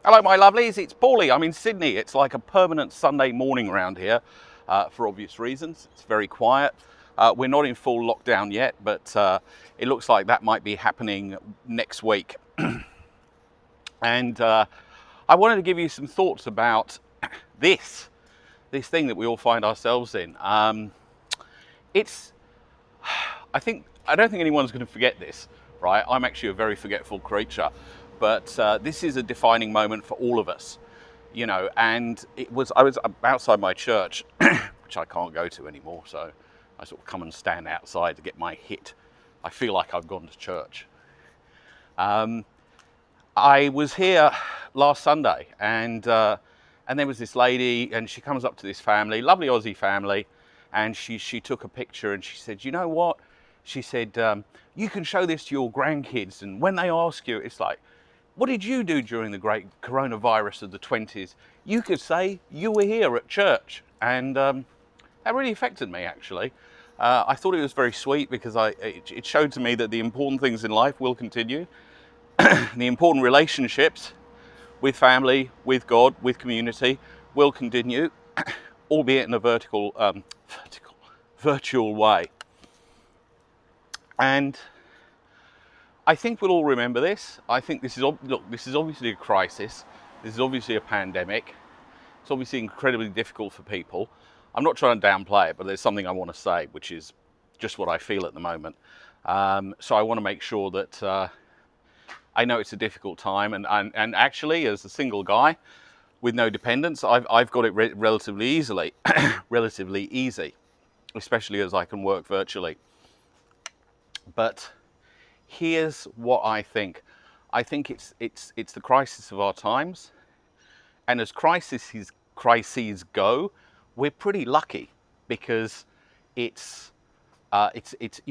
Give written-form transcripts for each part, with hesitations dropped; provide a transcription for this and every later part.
Hello, my lovelies. It's Paulie. I'm in Sydney. It's like a permanent Sunday morning around here for obvious reasons. It's very quiet. We're not in full lockdown yet, but it looks like that might be happening next week. And I wanted to give you some thoughts about this thing that we all find ourselves in. It's I don't think anyone's going to forget this, right? I'm actually a very forgetful creature, but this is a defining moment for all of us, you know. And I was outside my church, which I can't go to anymore, so I sort of come and stand outside to get my hit. I feel like I've gone to church. I was here last Sunday, and there was this lady, and she comes up to this family, lovely Aussie family, and she took a picture, and she said, "You know what?" She said, "You can show this to your grandkids, and when they ask you, it's like, what did you do during the great coronavirus of the 20s? You could say you were here at church," and that really affected me actually. I thought it was very sweet because it showed to me that the important things in life will continue, the important relationships with family, with God, with community will continue, albeit in a virtual way. And I think we'll all remember this. I think this is obviously a crisis. This is obviously a pandemic. It's obviously incredibly difficult for people. I'm not trying to downplay it, but there's something I want to say, which is just what I feel at the moment. So I want to make sure that I know it's a difficult time, and actually, as a single guy with no dependents, I've got it relatively easily, relatively easy, especially as I can work virtually. But here's what I think. I think it's the crisis of our times, and as crises go, we're pretty lucky because it's it's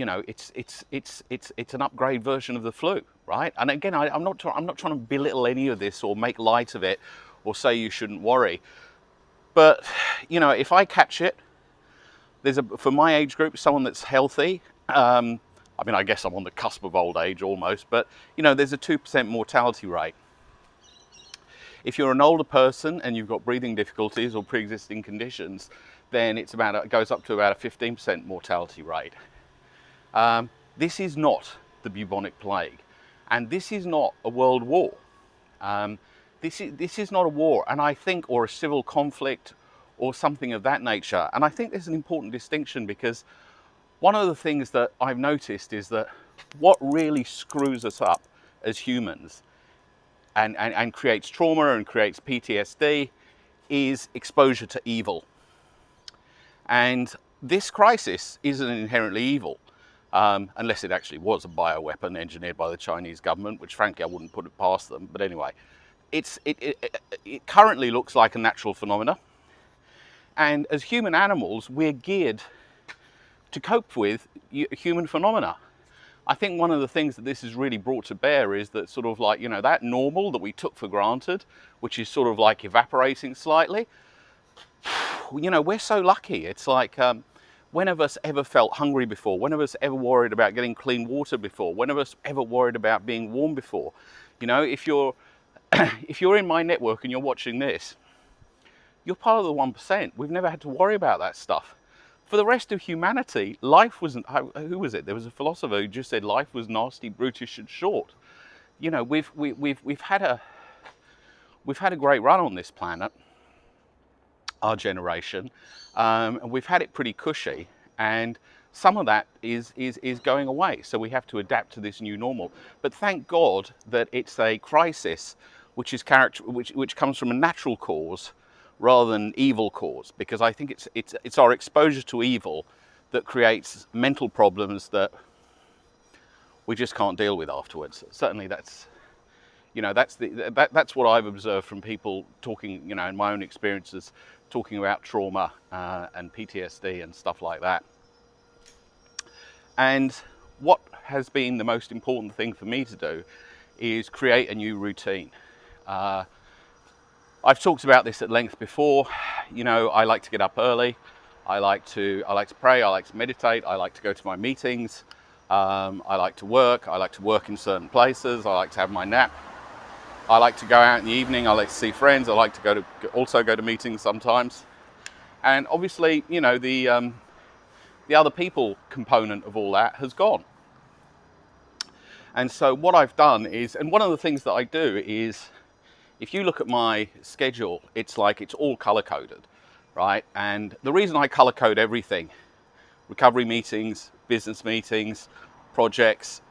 an upgrade version of the flu, right? And again, I'm not trying to belittle any of this or make light of it or say you shouldn't worry. But if I catch it, for my age group, someone that's healthy. I mean, I guess I'm on the cusp of old age almost, but there's a 2% mortality rate. If you're an older person and you've got breathing difficulties or pre-existing conditions, then it goes up to about a 15% mortality rate. This is not the bubonic plague, and this is not a world war. This is not a war, and I think, or a civil conflict, or something of that nature. And I think there's an important distinction, because one of the things that I've noticed is that what really screws us up as humans and creates trauma and creates PTSD is exposure to evil. And this crisis isn't inherently evil, unless it actually was a bioweapon engineered by the Chinese government, which frankly I wouldn't put it past them. But anyway, it currently looks like a natural phenomena. And as human animals, we're geared to cope with human phenomena. I think one of the things that this has really brought to bear is that sort of like, that normal that we took for granted, which is sort of like evaporating slightly. We're so lucky. It's like, when of us ever felt hungry before? When of us ever worried about getting clean water before? When of us ever worried about being warm before? If you're if you're in my network and you're watching this, you're part of the 1%. We've never had to worry about that stuff. For the rest of humanity, life wasn't. Who was it? There was a philosopher who just said life was nasty, brutish, and short. We've had a great run on this planet, our generation, and we've had it pretty cushy, and some of that is going away. So we have to adapt to this new normal. But thank God that it's a crisis which comes from a natural cause rather than evil cause, because I think it's our exposure to evil that creates mental problems that we just can't deal with afterwards. Certainly that's what I've observed from people talking, in my own experiences, talking about trauma and PTSD and stuff like that. And what has been the most important thing for me to do is create a new routine. I've talked about this at length before. I like to get up early. I like to pray. I like to meditate. I like to go to my meetings. I like to work. I like to work in certain places. I like to have my nap. I like to go out in the evening. I like to see friends. I like to also go to meetings sometimes. And obviously, you know, the other people component of all that has gone. And so what I've done is, and one of the things that I do is, if you look at my schedule, it's like it's all color coded, right? And the reason I color code everything, recovery meetings, business meetings, projects,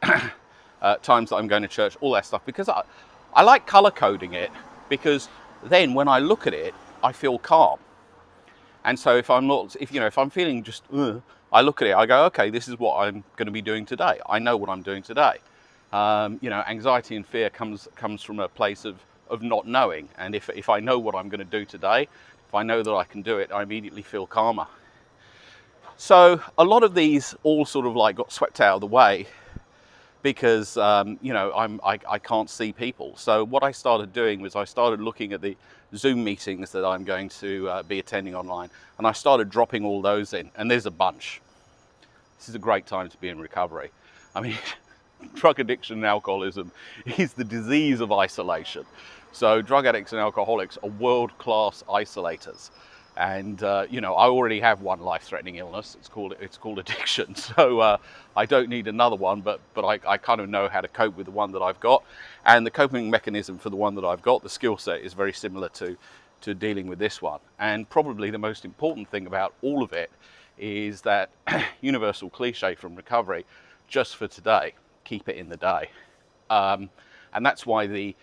times that I'm going to church, all that stuff, because I like color coding it, because then when I look at it, I feel calm. And so if I'm feeling just, I look at it, I go, okay, this is what I'm going to be doing today. I know what I'm doing today. You know, anxiety and fear comes from a place of not knowing. And if I know what I'm going to do today, if I know that I can do it, I immediately feel calmer. So a lot of these all sort of like got swept out of the way because you know, I can't see people. So what I started doing was I started looking at the Zoom meetings that I'm going to be attending online, and I started dropping all those in, and there's a bunch. This is a great time to be in recovery. I mean, drug addiction and alcoholism is the disease of isolation. So drug addicts and alcoholics are world-class isolators. And you know, I already have one life-threatening illness. It's called addiction. So I don't need another one, but I kind of know how to cope with the one that I've got. And the coping mechanism for the one that I've got, the skill set, is very similar to dealing with this one. And probably the most important thing about all of it is that universal cliche from recovery, just for today, keep it in the day. And that's why the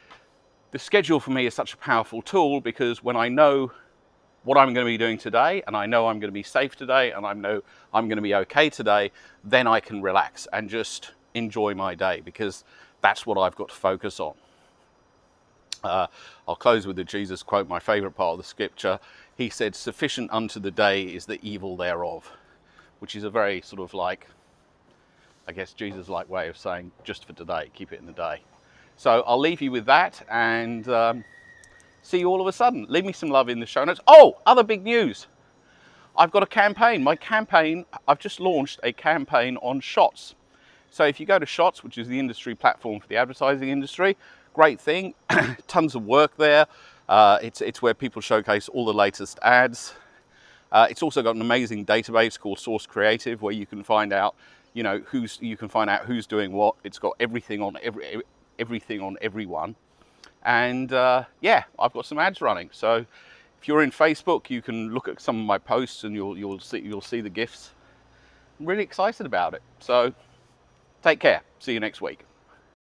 schedule for me is such a powerful tool, because when I know what I'm going to be doing today, and I know I'm going to be safe today, and I know I'm going to be okay today, then I can relax and just enjoy my day, because that's what I've got to focus on. I'll close with the Jesus quote, my favorite part of the scripture. He said, "Sufficient unto the day is the evil thereof," which is a very sort of like, I guess, Jesus-like way of saying, just for today, keep it in the day. So I'll leave you with that, and see you all of a sudden. Leave me some love in the show notes. Oh, other big news. I've got a campaign. I've just launched a campaign on Shots. So if you go to Shots, which is the industry platform for the advertising industry, great thing. Tons of work there. It's where people showcase all the latest ads. It's also got an amazing database called Source Creative, where you can find out, you know, who's doing what. It's got everything on everything on everyone. And yeah, I've got some ads running. So if you're in Facebook, you can look at some of my posts, and you'll see the gifts. I'm really excited about it. So take care. See you next week.